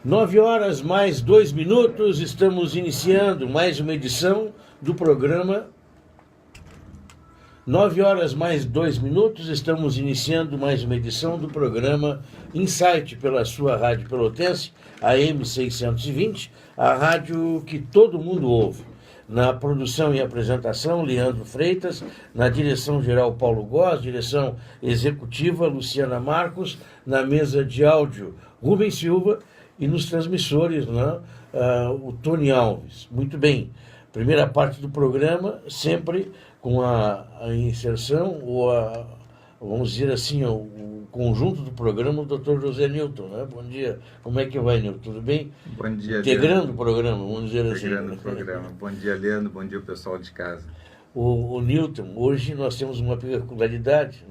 9 horas mais 2 minutos, estamos iniciando mais uma edição do programa. 9 horas mais 2 minutos, estamos iniciando mais uma edição do programa Insight pela sua Rádio Pelotense, AM 620, a rádio que todo mundo ouve. Na produção e apresentação, Leandro Freitas, na direção-geral Paulo Góes, direção executiva Luciana Marcos, na mesa de áudio Rubens Silva e nos transmissores, o Tony Alves. Muito bem, primeira parte do programa, sempre com a inserção, vamos dizer assim, o conjunto do programa, o Dr. José Newton. Bom dia, como é que vai, Newton? Tudo bem? Bom dia, Integrando Leandro. O programa, vamos dizer assim. Integrando o programa. Bom dia, Leandro. Bom dia, pessoal de casa. O Newton, hoje nós temos uma peculiaridade,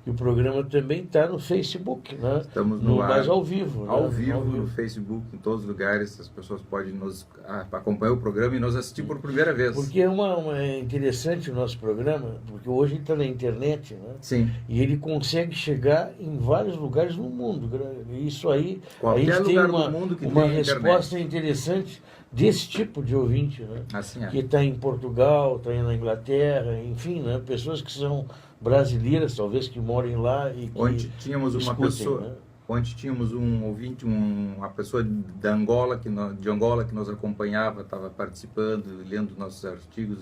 que o programa também está no Facebook, Estamos no ar, mas ao vivo. Ao vivo no Facebook, em todos os lugares, as pessoas podem nos acompanhar o programa e nos assistir por primeira vez. Porque é interessante o nosso programa, porque hoje ele está na internet, Sim. E ele consegue chegar em vários lugares no mundo. Isso aí, Qualquer a gente tem lugar do mundo que uma tem resposta internet. Interessante desse tipo de ouvinte, Assim é. Que está em Portugal, está na Inglaterra, enfim, pessoas que são brasileiras, talvez, que morem lá e que Ontem tínhamos uma escutem, pessoa, ontem tínhamos um ouvinte, uma pessoa de Angola que nos acompanhava, estava participando, lendo nossos artigos,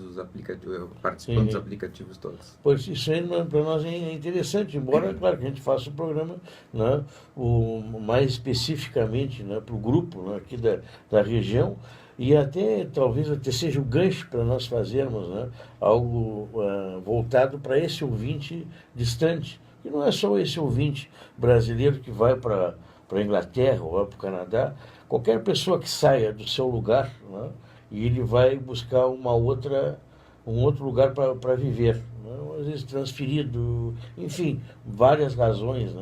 participando dos aplicativos todos. Pois isso aí para nós é interessante, embora, claro, que a gente faça o programa mais especificamente para o grupo aqui da região, e talvez seja o gancho para nós fazermos algo voltado para esse ouvinte distante. E não é só esse ouvinte brasileiro que vai para a Inglaterra ou para o Canadá. Qualquer pessoa que saia do seu lugar, e ele vai buscar um outro lugar para viver. Às vezes transferido, enfim, várias razões.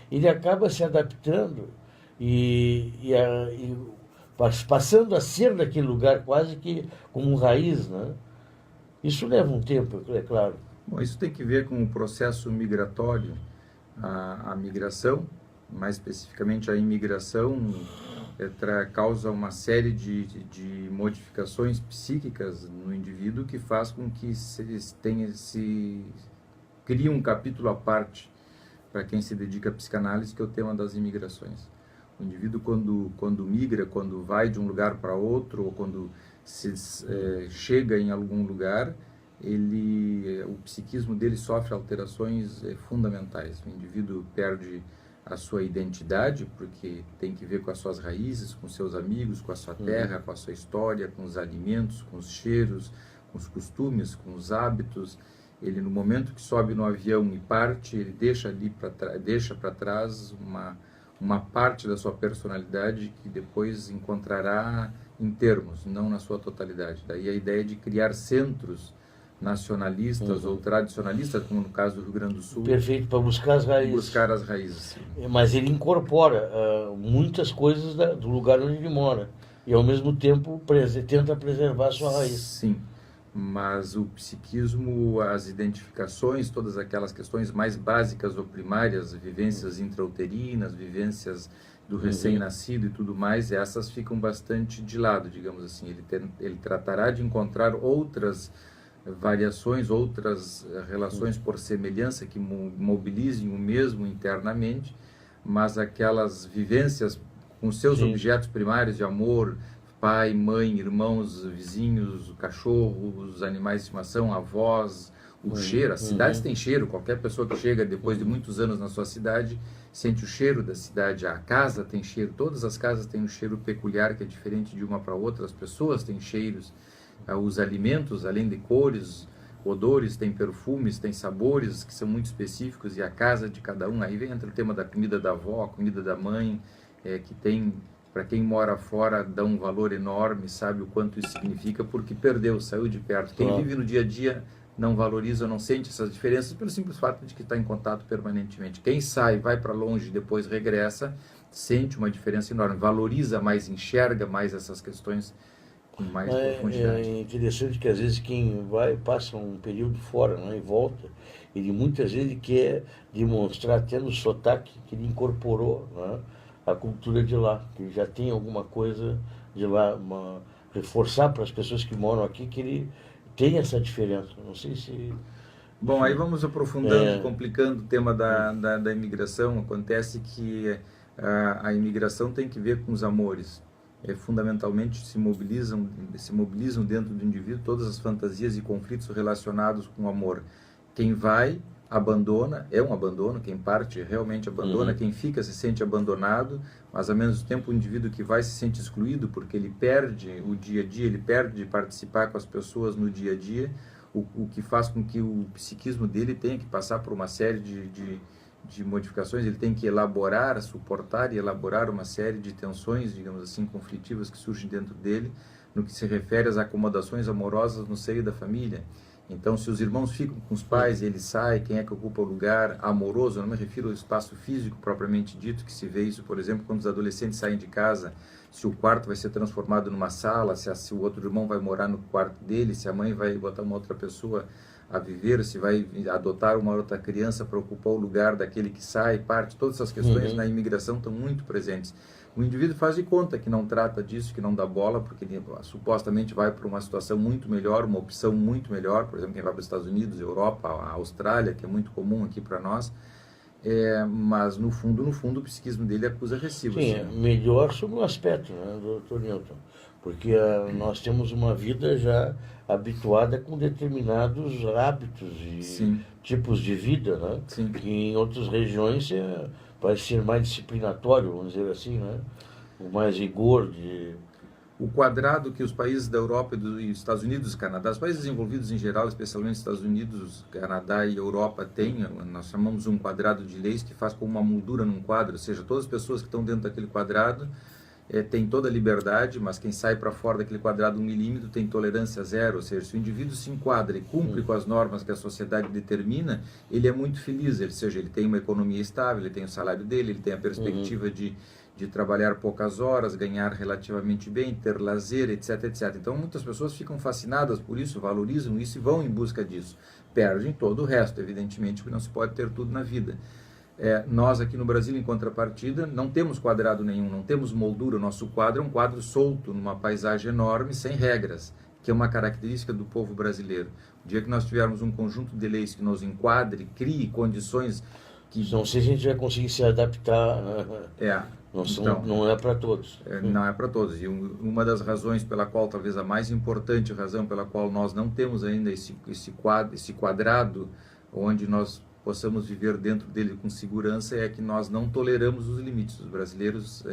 Ele acaba se adaptando e passando a ser daquele lugar quase que como raiz. Isso leva um tempo, é claro. Bom, isso tem que ver com o processo migratório, a migração, mais especificamente a imigração, causa uma série de modificações psíquicas no indivíduo que faz com que se crie um capítulo à parte para quem se dedica à psicanálise, que é o tema das imigrações. O indivíduo, quando migra, quando vai de um lugar para outro, ou quando chega em algum lugar, o psiquismo dele sofre alterações fundamentais. O indivíduo perde a sua identidade, porque tem que ver com as suas raízes, com seus amigos, com a sua terra, com a sua história, com os alimentos, com os cheiros, com os costumes, com os hábitos. Ele, no momento que sobe no avião e parte, ele deixa para trás uma parte da sua personalidade que depois encontrará em termos, não na sua totalidade. Daí a ideia de criar centros nacionalistas ou tradicionalistas, como no caso do Rio Grande do Sul. Perfeito, para buscar as raízes. Buscar as raízes. Mas ele incorpora muitas coisas do lugar onde ele mora e, ao mesmo tempo, tenta preservar a sua raiz. Sim, mas o psiquismo, as identificações, todas aquelas questões mais básicas ou primárias, vivências intrauterinas, vivências do recém-nascido e tudo mais, essas ficam bastante de lado, digamos assim. Ele tratará de encontrar outras variações, outras relações por semelhança que mobilizem o mesmo internamente, mas aquelas vivências com seus objetos primários de amor, pai, mãe, irmãos, vizinhos, o cachorro, os animais de estimação, avós, o cheiro. As cidades têm cheiro. Qualquer pessoa que chega depois de muitos anos na sua cidade sente o cheiro da cidade. A casa tem cheiro. Todas as casas têm um cheiro peculiar que é diferente de uma para outra. As pessoas têm cheiros. Os alimentos, além de cores, odores, têm perfumes, têm sabores que são muito específicos, e a casa de cada um. Aí entra o tema da comida da avó, a comida da mãe, que tem, para quem mora fora, dá um valor enorme, sabe o quanto isso significa, porque perdeu, saiu de perto. Quem vive no dia a dia não valoriza, não sente essas diferenças, pelo simples fato de que está em contato permanentemente. Quem sai, vai para longe e depois regressa, sente uma diferença enorme, valoriza mais, enxerga mais essas questões com mais profundidade. É interessante que às vezes quem passa um período fora, e volta, ele muitas vezes quer demonstrar, até no sotaque, que ele incorporou a cultura de lá, que já tem alguma coisa de lá, reforçar para as pessoas que moram aqui que ele tem essa diferença. Não sei se... Bom, aí vamos aprofundando e É, complicando o tema da imigração. Acontece que a imigração tem que ver com os amores. Fundamentalmente se mobilizam dentro do indivíduo todas as fantasias e conflitos relacionados com o amor. Quem vai, abandona, é um abandono, quem parte realmente abandona, quem fica se sente abandonado, mas ao mesmo tempo o indivíduo que vai se sente excluído porque ele perde o dia a dia, ele perde de participar com as pessoas no dia a dia, o que faz com que o psiquismo dele tenha que passar por uma série de modificações, ele tem que elaborar, suportar e elaborar uma série de tensões, digamos assim, conflitivas que surgem dentro dele, no que se refere às acomodações amorosas no seio da família. Então, se os irmãos ficam com os pais e ele sai, quem é que ocupa o lugar amoroso? Eu não me refiro ao espaço físico propriamente dito, que se vê isso, por exemplo, quando os adolescentes saem de casa, se o quarto vai ser transformado numa sala, se o outro irmão vai morar no quarto dele, se a mãe vai botar uma outra pessoa a viver, se vai adotar uma outra criança para ocupar o lugar daquele que sai, parte. Todas essas questões na imigração estão muito presentes. O indivíduo faz de conta que não trata disso, que não dá bola, porque ele supostamente vai para uma situação muito melhor, uma opção muito melhor, por exemplo, quem vai para os Estados Unidos, Europa, a Austrália, que é muito comum aqui para nós, mas no fundo, o psiquismo dele acusa recibo. sim, Assim, né? melhor sobre o aspecto, né, doutor Newton? Porque nós temos uma vida já habituada com determinados hábitos e Sim, tipos de vida, né? sim. Que em outras regiões vai ser mais disciplinatório, vamos dizer assim, né? O mais rigor de... O quadrado que os países da Europa e dos Estados Unidos e Canadá, os países desenvolvidos em geral, especialmente os Estados Unidos, Canadá e Europa, têm, nós chamamos um quadrado de leis que faz como uma moldura num quadro, ou seja, todas as pessoas que estão dentro daquele quadrado têm toda a liberdade, mas quem sai para fora daquele quadrado 1 milímetro tem tolerância zero, ou seja, se o indivíduo se enquadra e cumpre com as normas que a sociedade determina, ele é muito feliz, ou seja, ele tem uma economia estável, ele tem o salário dele, ele tem a perspectiva de trabalhar poucas horas, ganhar relativamente bem, ter lazer, etc, etc. Então, muitas pessoas ficam fascinadas por isso, valorizam isso e vão em busca disso. Perdem todo o resto, evidentemente, porque não se pode ter tudo na vida. Nós aqui no Brasil, em contrapartida, não temos quadrado nenhum, não temos moldura. O nosso quadro é um quadro solto, numa paisagem enorme, sem regras, que é uma característica do povo brasileiro. O dia que nós tivermos um conjunto de leis que nos enquadre, crie condições que... Não sei se a gente vai conseguir se adaptar, né? Não é para todos. Não é para todos. E uma das razões pela qual, talvez a mais importante razão pela qual nós não temos ainda esse quadrado onde nós possamos viver dentro dele com segurança é que nós não toleramos os limites. Os brasileiros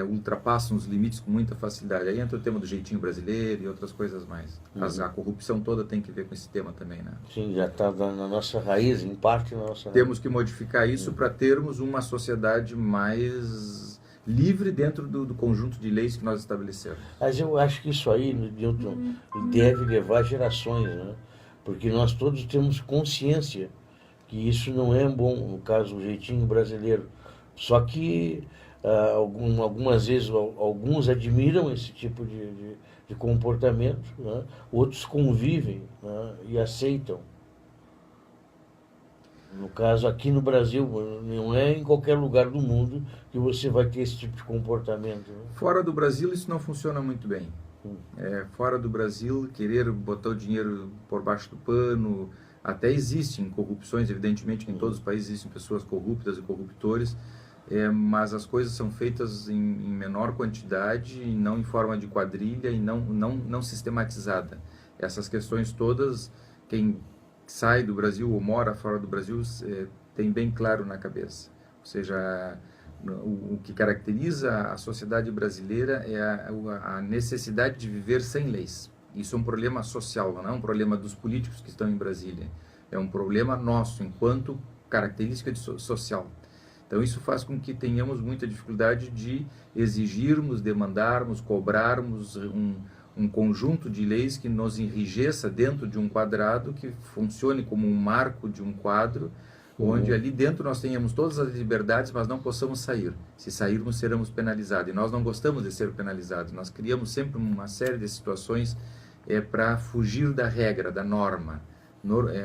ultrapassam os limites com muita facilidade. Aí entra o tema do jeitinho brasileiro e outras coisas mais. Mas a corrupção toda tem que ver com esse tema também, né? Sim, já está na nossa raiz, em parte na nossa raiz. Temos que modificar isso para termos uma sociedade mais livre dentro do conjunto de leis que nós estabelecemos. Mas eu acho que isso aí, Newton, deve levar gerações, né? Porque nós todos temos consciência que isso não é bom, no caso, o jeitinho brasileiro. Só que algumas vezes alguns admiram esse tipo de comportamento, né? Outros convivem, né? E aceitam. No caso, aqui no Brasil, não é em qualquer lugar do mundo que você vai ter esse tipo de comportamento, né? Fora do Brasil, isso não funciona muito bem. Fora do Brasil, querer botar o dinheiro por baixo do pano, até existem corrupções, evidentemente que em todos os países existem pessoas corruptas e corruptores, mas as coisas são feitas em menor quantidade, e não em forma de quadrilha e não sistematizada. Essas questões todas, quem sai do Brasil ou mora fora do Brasil tem bem claro na cabeça. Ou seja, o que caracteriza a sociedade brasileira é a necessidade de viver sem leis. Isso é um problema social, não é um problema dos políticos que estão em Brasília. É um problema nosso, enquanto característica social. Então, isso faz com que tenhamos muita dificuldade de exigirmos, demandarmos, cobrarmos um conjunto de leis que nos enrijeça dentro de um quadrado, que funcione como um marco de um quadro, onde ali dentro nós tenhamos todas as liberdades, mas não possamos sair. Se sairmos, seremos penalizados. E nós não gostamos de ser penalizados. Nós criamos sempre uma série de situações para fugir da regra, da norma.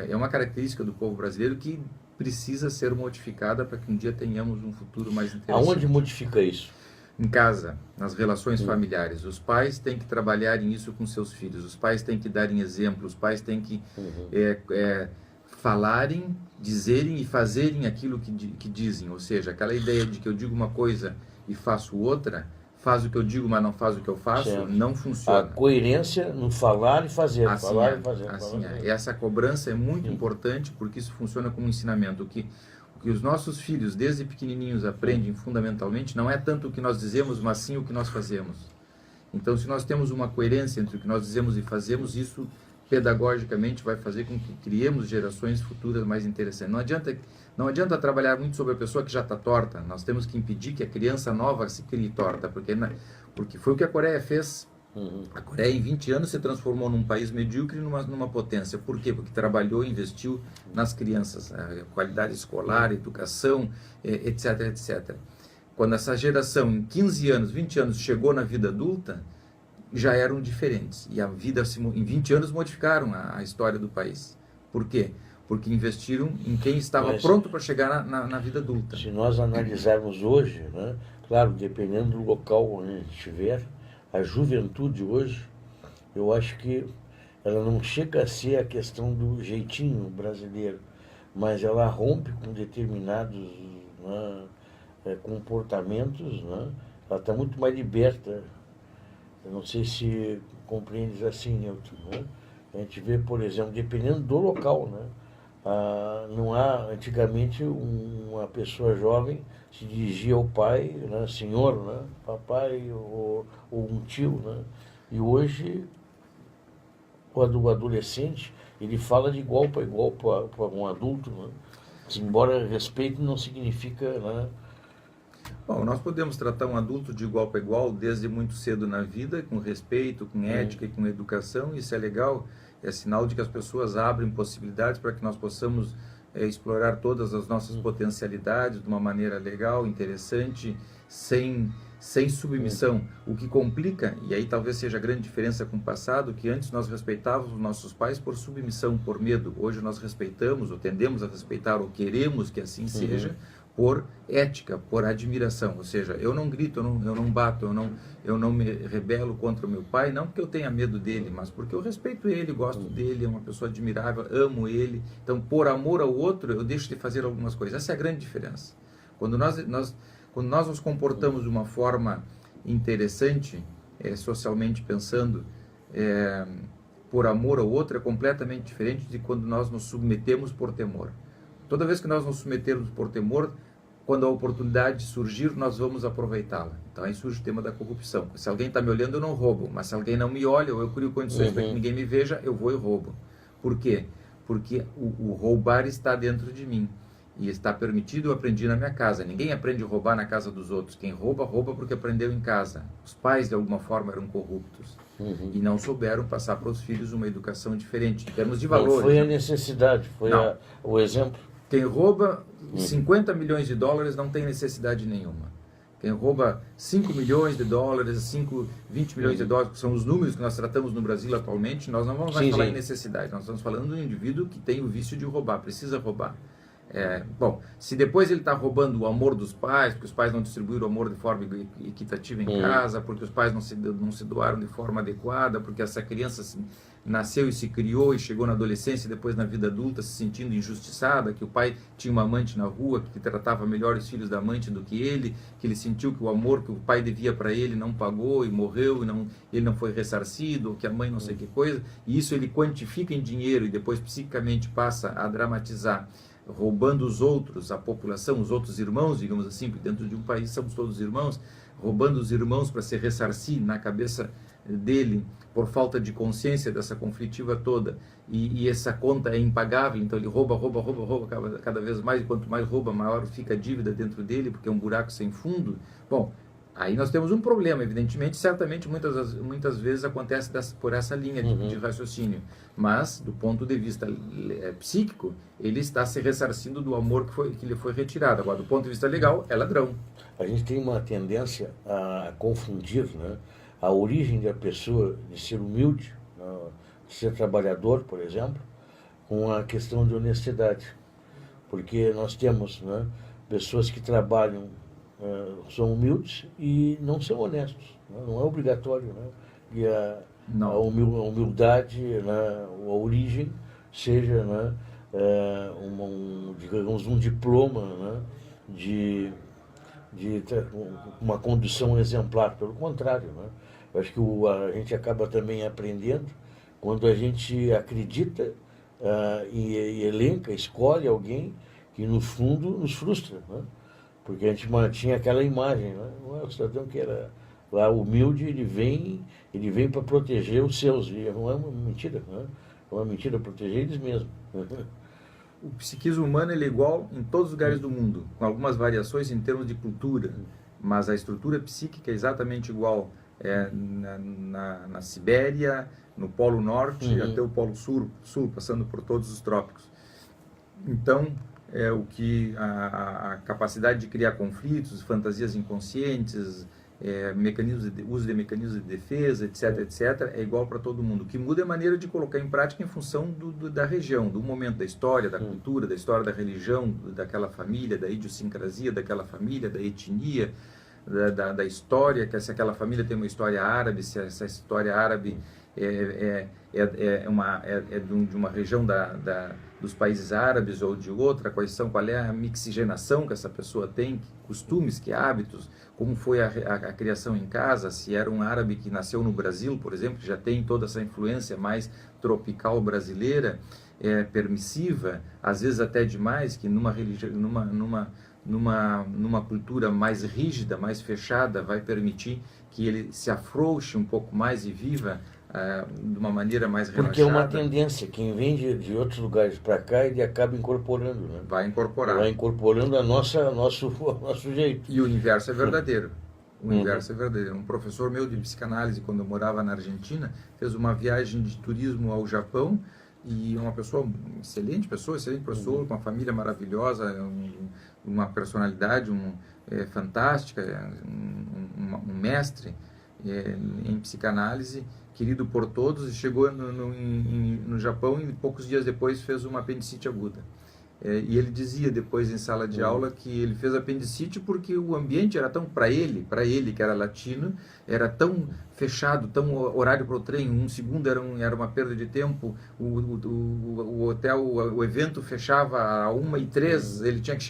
É uma característica do povo brasileiro que precisa ser modificada para que um dia tenhamos um futuro mais interessante. Aonde modifica isso? Em casa, nas relações familiares. Os pais têm que trabalhar nisso com seus filhos, os pais têm que darem exemplo, os pais têm que falarem, dizerem e fazerem aquilo que dizem. Ou seja, aquela ideia de que eu digo uma coisa e faço outra, faz o que eu digo, mas não faz o que eu faço, certo. Não funciona. A coerência no falar e fazer. Assim falar é, e fazer. assim é. Essa cobrança é muito importante porque isso funciona como ensinamento. O que os nossos filhos, desde pequenininhos, aprendem fundamentalmente não é tanto o que nós dizemos, mas sim o que nós fazemos. Então, se nós temos uma coerência entre o que nós dizemos e fazemos, isso pedagogicamente vai fazer com que criemos gerações futuras mais interessantes. Não adianta trabalhar muito sobre a pessoa que já está torta. Nós temos que impedir que a criança nova se crie torta, porque foi o que a Coreia fez. A Coreia, em 20 anos, se transformou num país medíocre numa potência. Por quê? Porque trabalhou e investiu nas crianças, a qualidade escolar, educação, etc, etc. Quando essa geração, em 15 anos, 20 anos, chegou na vida adulta, já eram diferentes. E a vida, em 20 anos, modificaram a história do país. Por quê? Porque investiram em quem estava pronto para chegar na vida adulta. Se nós analisarmos hoje, né, claro, dependendo do local onde a gente estiver, a juventude hoje, eu acho que ela não chega a ser a questão do jeitinho brasileiro, mas ela rompe com determinados, né, comportamentos, né? Ela está muito mais liberta. Eu não sei se compreendes assim, Newton, né? A gente vê, por exemplo, dependendo do local, né? Não há, antigamente, uma pessoa jovem se dirigia ao pai, né? Senhor, né? Papai ou um tio, né? E hoje, o adolescente, ele fala de igual para igual para um adulto, né? Embora respeito não significa, né? Bom, nós podemos tratar um adulto de igual para igual desde muito cedo na vida, com respeito, com ética e com educação. Isso é legal, é sinal de que as pessoas abrem possibilidades para que nós possamos explorar todas as nossas potencialidades de uma maneira legal, interessante, sem submissão. O que complica, e aí talvez seja a grande diferença com o passado, que antes nós respeitávamos nossos pais por submissão, por medo. Hoje nós respeitamos, ou tendemos a respeitar, ou queremos que assim seja, por ética, por admiração. Ou seja, eu não grito, eu não bato, eu não me rebelo contra o meu pai, não porque eu tenha medo dele, mas porque eu respeito ele, gosto dele, é uma pessoa admirável, amo ele. Então, por amor ao outro, eu deixo de fazer algumas coisas. Essa é a grande diferença. Quando nós nos comportamos de uma forma interessante, socialmente pensando, por amor ao outro, é completamente diferente de quando nós nos submetemos por temor. Toda vez que nós nos submetemos por temor, quando a oportunidade surgir, nós vamos aproveitá-la. Então aí surge o tema da corrupção. Se alguém está me olhando, eu não roubo. Mas se alguém não me olha, ou eu crio condições para que ninguém me veja, eu vou e roubo. Por quê? Porque o roubar está dentro de mim. E está permitido, eu aprendi na minha casa. Ninguém aprende a roubar na casa dos outros. Quem rouba, rouba porque aprendeu em casa. Os pais, de alguma forma, eram corruptos. E não souberam passar para os filhos uma educação diferente, em termos de valores. Não foi a necessidade, foi o exemplo. Quem rouba 50 milhões de dólares não tem necessidade nenhuma. Quem rouba 5 milhões de dólares, 20 milhões de dólares, que são os números que nós tratamos no Brasil atualmente, nós não vamos mais falar em necessidade. Nós estamos falando de um indivíduo que tem o vício de roubar, precisa roubar. Bom, se depois ele está roubando o amor dos pais, porque os pais não distribuíram o amor de forma equitativa em casa, porque os pais não se doaram de forma adequada, porque essa criança nasceu e se criou e chegou na adolescência e depois na vida adulta se sentindo injustiçada, que o pai tinha uma amante na rua que tratava melhor os filhos da amante do que ele sentiu que o amor que o pai devia para ele não pagou e morreu, ele não foi ressarcido, ou que a mãe não sei que coisa, e isso ele quantifica em dinheiro e depois psicicamente passa a dramatizar, roubando os outros, a população, os outros irmãos, digamos assim, porque dentro de um país somos todos irmãos, roubando os irmãos para se ressarcir na cabeça dele, por falta de consciência dessa conflitiva toda, e essa conta é impagável, então ele rouba cada vez mais, e quanto mais rouba, maior fica a dívida dentro dele, porque é um buraco sem fundo. Bom, aí nós temos um problema, evidentemente, certamente muitas vezes acontece por essa linha de raciocínio, mas do ponto de vista psíquico, ele está se ressarcindo do amor que lhe foi retirado. Agora, do ponto de vista legal, é ladrão. A gente tem uma tendência a confundir, né, a origem da pessoa de ser humilde, de ser trabalhador, por exemplo, com a questão de honestidade. porque nós temos, né, pessoas que trabalham, são humildes e não são honestos, né? Não é obrigatório, né? E a humildade, né, a origem seja, né, digamos, um diploma, né, de uma condução exemplar. Pelo contrário, né? Eu acho que a gente acaba também aprendendo quando a gente acredita e elenca, escolhe alguém que no fundo nos frustra, né? Porque a gente mantinha aquela imagem, né? Não é o cidadão que era lá humilde, ele vem para proteger os seus, e não é uma mentira, né? É uma mentira proteger eles mesmos. O psiquismo humano ele é igual em todos os lugares do mundo, com algumas variações em termos de cultura, mas a estrutura psíquica é exatamente igual na Sibéria, no Polo Norte, até o Polo Sul, passando por todos os trópicos. Então, o que a capacidade de criar conflitos, fantasias inconscientes, uso de mecanismos de defesa, etc., é igual para todo mundo. O que muda é a maneira de colocar em prática em função da região, do momento da história, da cultura, da história da religião, daquela família, da idiosincrasia daquela família, da etnia, da história, que se aquela família tem uma história árabe, se essa história árabe de uma região dos países árabes ou de outra, qual é a mixigenação que essa pessoa tem, que costumes, que hábitos, como foi a criação em casa, se era um árabe que nasceu no Brasil, por exemplo, que já tem toda essa influência mais tropical brasileira, permissiva, às vezes até demais, que numa religião, numa cultura mais rígida, mais fechada, vai permitir que ele se afrouxe um pouco mais e viva de uma maneira mais relaxada. Porque é uma tendência, quem vem de outros lugares para cá, ele acaba incorporando, né? Vai incorporar. Vai incorporando nosso jeito. E o inverso é verdadeiro. O inverso é verdadeiro. Um professor meu de psicanálise, quando eu morava na Argentina, fez uma viagem de turismo ao Japão, e uma pessoa, excelente professor, com uma família maravilhosa, uma personalidade fantástica, um mestre em psicanálise, querido por todos, e chegou no Japão e poucos dias depois fez uma apendicite aguda. E ele dizia depois em sala de aula que ele fez apendicite porque o ambiente era tão, para ele que era latino, era tão fechado, tão horário para o trem, um segundo era uma perda de tempo, o hotel, o evento fechava a 1h03, ele tinha que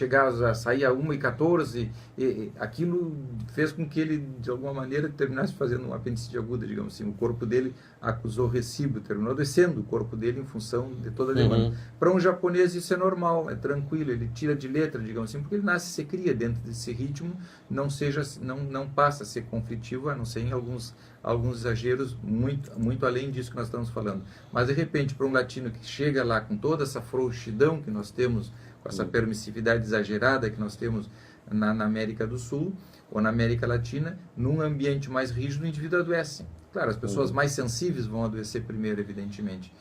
sair a 1h14, e aquilo fez com que ele, de alguma maneira, terminasse fazendo uma apendicite aguda, digamos assim. O corpo dele acusou recibo, terminou adoecendo o corpo dele em função de toda a demanda. Para um japonês isso é normal, é tranquilo, ele tira de letra, digamos assim, porque ele nasce e se cria dentro desse ritmo, não passa a ser conflitivo, a não ser em alguns exageros muito além disso que nós estamos falando. Mas de repente, para um latino que chega lá com toda essa frouxidão que nós temos, com essa permissividade exagerada que nós temos na América do Sul ou na América Latina, num ambiente mais rígido, o indivíduo adoece. Claro, as pessoas mais sensíveis vão adoecer primeiro, evidentemente.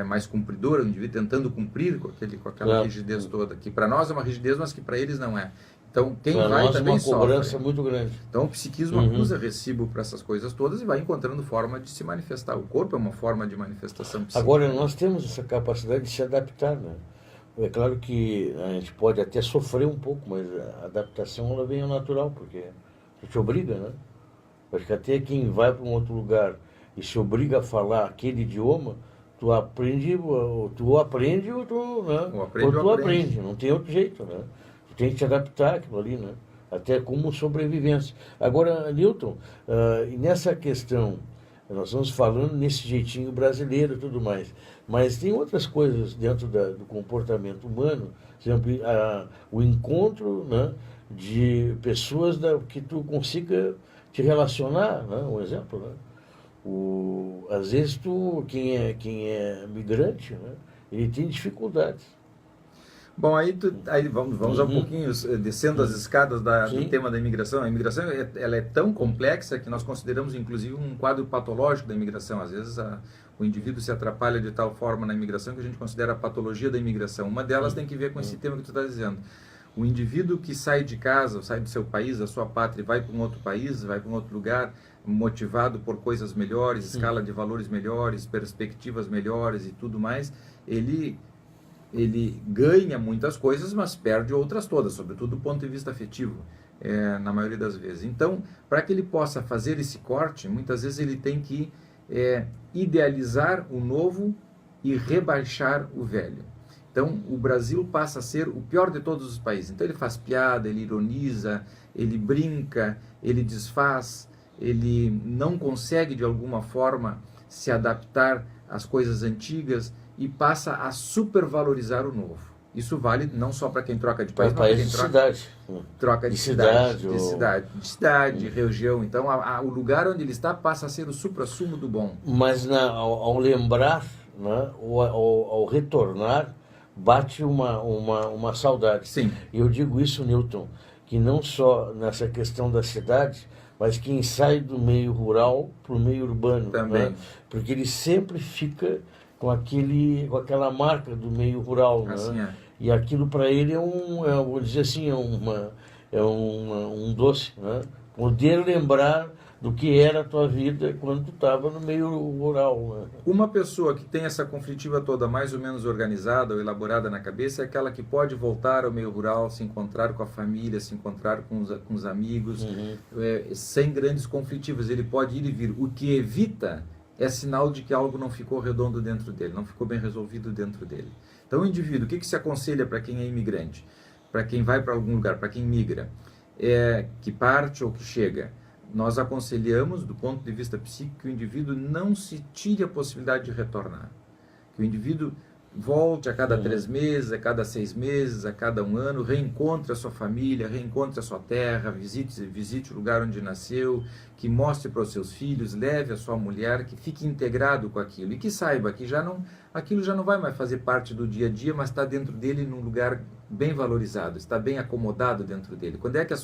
Mais cumpridora, o indivíduo tentando cumprir com aquela rigidez toda, que para nós é uma rigidez, mas que para eles não é. Então, quem vai também sofre. É uma cobrança muito grande. Então, o psiquismo acusa recibo para essas coisas todas e vai encontrando forma de se manifestar. O corpo é uma forma de manifestação psíquica. Agora, nós temos essa capacidade de se adaptar, né? É claro que a gente pode até sofrer um pouco, mas a adaptação ela vem ao natural, porque a gente obriga, né? Acho que até quem vai para um outro lugar e se obriga a falar aquele idioma, tu aprende ou tu aprende, não tem outro jeito, né? Tu tem que te adaptar àquilo ali, né? Até como sobrevivência. Agora, Newton, nessa questão, nós estamos falando nesse jeitinho brasileiro e tudo mais, mas tem outras coisas dentro do comportamento humano, por exemplo, o encontro, né, de pessoas que tu consiga te relacionar, né? Um exemplo, né? Às vezes quem é migrante, né, ele tem dificuldades. Bom, aí vamos um pouquinho descendo as escadas do tema da imigração. A imigração ela é tão complexa que nós consideramos inclusive um quadro patológico da imigração. Às vezes o indivíduo se atrapalha de tal forma na imigração que a gente considera a patologia da imigração. Uma delas tem que ver com esse tema que tu está dizendo. O indivíduo que sai de casa, sai do seu país, da sua pátria, e vai para um outro país, vai para um outro lugar, motivado por coisas melhores, escala de valores melhores, perspectivas melhores e tudo mais, ele ele ganha muitas coisas, mas perde outras todas, sobretudo do ponto de vista afetivo, na maioria das vezes. Então, para que ele possa fazer esse corte, muitas vezes ele tem que idealizar o novo e rebaixar o velho. Então, o Brasil passa a ser o pior de todos os países. Então, ele faz piada, ele ironiza, ele brinca, ele desfaz, ele não consegue, de alguma forma, se adaptar às coisas antigas e passa a supervalorizar o novo. Isso vale não só para quem troca de país, mas para quem troca de cidade, região. Então, o lugar onde ele está passa a ser o suprassumo do bom. Mas ao lembrar, né, ao retornar, bate uma saudade. Sim. E eu digo isso, Newton, que não só nessa questão da cidade, mas quem sai do meio rural para o meio urbano. Também. Né? Porque ele sempre fica com aquela marca do meio rural. Assim né? E aquilo para ele vou dizer assim, um doce. Né? Poder lembrar do que era a tua vida quando tu estava no meio rural. Né? Uma pessoa que tem essa conflitiva toda mais ou menos organizada ou elaborada na cabeça é aquela que pode voltar ao meio rural, se encontrar com a família, se encontrar com os amigos, sem grandes conflitivas. Ele pode ir e vir. O que evita é sinal de que algo não ficou redondo dentro dele, não ficou bem resolvido dentro dele. Então, o indivíduo, o que se aconselha para quem é imigrante, para quem vai para algum lugar, para quem migra, que parte ou que chega? Nós aconselhamos, do ponto de vista psíquico, que o indivíduo não se tire a possibilidade de retornar. Que o indivíduo volte a cada 3 meses, a cada 6 meses, a cada 1 ano, reencontre a sua família, reencontre a sua terra, visite o lugar onde nasceu, que mostre para os seus filhos, leve a sua mulher, que fique integrado com aquilo e que saiba que aquilo já não vai mais fazer parte do dia a dia, mas está dentro dele num lugar bem valorizado, está bem acomodado dentro dele. Quando é que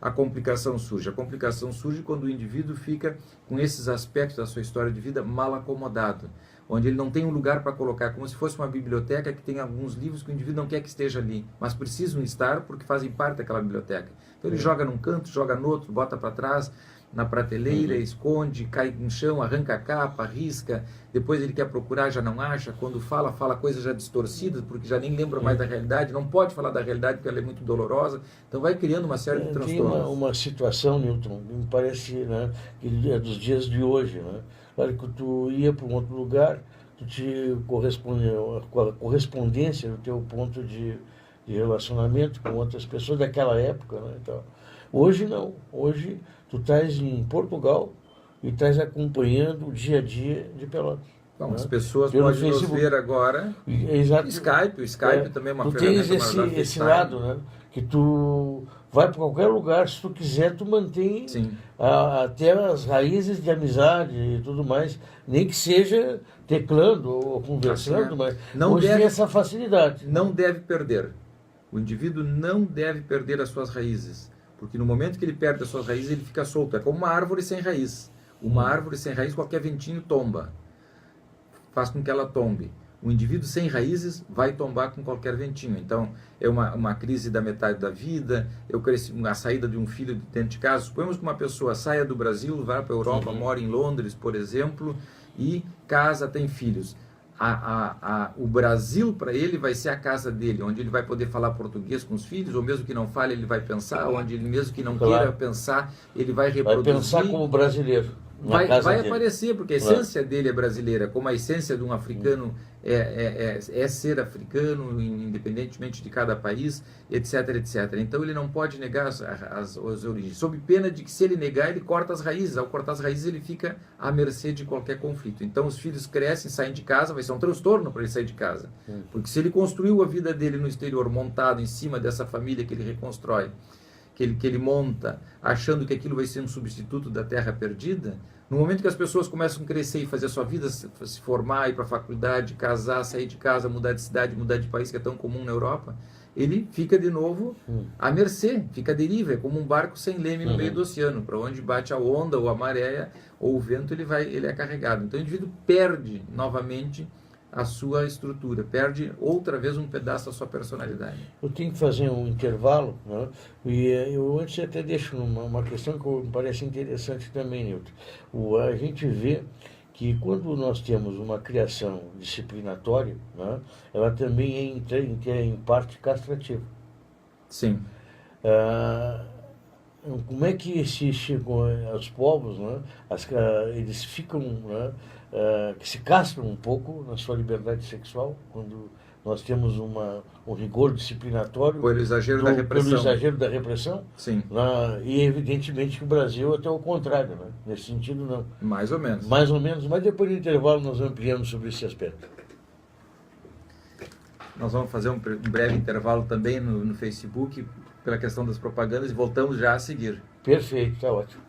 a complicação surge? A complicação surge quando o indivíduo fica com esses aspectos da sua história de vida mal acomodado, onde ele não tem um lugar para colocar, como se fosse uma biblioteca que tem alguns livros que o indivíduo não quer que esteja ali, mas precisam estar porque fazem parte daquela biblioteca. Então ele joga num canto, joga no outro, bota para trás, na prateleira, esconde, cai no chão, arranca a capa, risca, depois ele quer procurar, já não acha, quando fala coisas já distorcidas, porque já nem lembra mais da realidade, não pode falar da realidade porque ela é muito dolorosa, então vai criando uma série de transtornos. Tem uma situação, Newton, me parece, né, que é dos dias de hoje, né? Claro que tu ia para um outro lugar, tu te corresponde com a correspondência do teu ponto de relacionamento com outras pessoas daquela época, né? Então, hoje não, hoje tu estás em Portugal e estás acompanhando o dia a dia de Pelotas. Bom, né? as pessoas Pelo podem nos Facebook. ver agora. Exato. O Skype também é uma tu ferramenta tens esse lado, né? Que tu vai para qualquer lugar, se tu quiser, tu mantém até as raízes de amizade e tudo mais, nem que seja teclando ou conversando, mas não hoje deve, tem essa facilidade. Não deve perder. O indivíduo não deve perder as suas raízes, porque no momento que ele perde as suas raízes, ele fica solto. É como uma árvore sem raiz. Uma árvore sem raiz, qualquer ventinho tomba, faz com que ela tombe. O indivíduo sem raízes vai tombar com qualquer ventinho. Então, é uma crise da metade da vida, a saída de um filho de dentro de casa. Suponhamos que uma pessoa saia do Brasil, vá para a Europa, mora em Londres, por exemplo, e casa, tem filhos. O Brasil, para ele, vai ser a casa dele, onde ele vai poder falar português com os filhos, ou mesmo que não fale, ele vai pensar, onde ele mesmo que não queira pensar, ele vai reproduzir. Vai pensar como brasileiro. Vai aparecer, porque a essência dele é brasileira, como a essência de um africano é ser africano, independentemente de cada país, etc, etc. Então ele não pode negar as origens, sob pena de que, se ele negar, ele corta as raízes. Ao cortar as raízes, ele fica à mercê de qualquer conflito. Então os filhos crescem, saem de casa, vai ser um transtorno para ele sair de casa. Porque se ele construiu a vida dele no exterior, montado em cima dessa família que ele reconstrói, que ele monta, achando que aquilo vai ser um substituto da terra perdida, no momento que as pessoas começam a crescer e fazer a sua vida, se formar, ir para a faculdade, casar, sair de casa, mudar de cidade, mudar de país, que é tão comum na Europa, ele fica de novo à mercê, fica à deriva, é como um barco sem leme no meio do oceano, para onde bate a onda ou a maré ou o vento, ele é carregado. Então o indivíduo perde novamente a sua estrutura, perde outra vez um pedaço da sua personalidade. Eu tenho que fazer um intervalo, né? E eu antes até deixo uma questão que me parece interessante também, Nilton. A gente vê que quando nós temos uma criação disciplinatória, né, ela também é em parte castrativa. Sim. Como é que se chegou aos povos, né, eles ficam, né, que se castram um pouco na sua liberdade sexual, quando nós temos um rigor disciplinatório Pelo exagero da repressão. Pelo exagero da repressão. Sim. E evidentemente que o Brasil até o contrário, né? Nesse sentido não. Mais ou menos. Mais ou menos, mas depois do intervalo nós ampliamos sobre esse aspecto. Nós vamos fazer um breve intervalo também no Facebook, pela questão das propagandas, e voltamos já a seguir. Perfeito, está ótimo.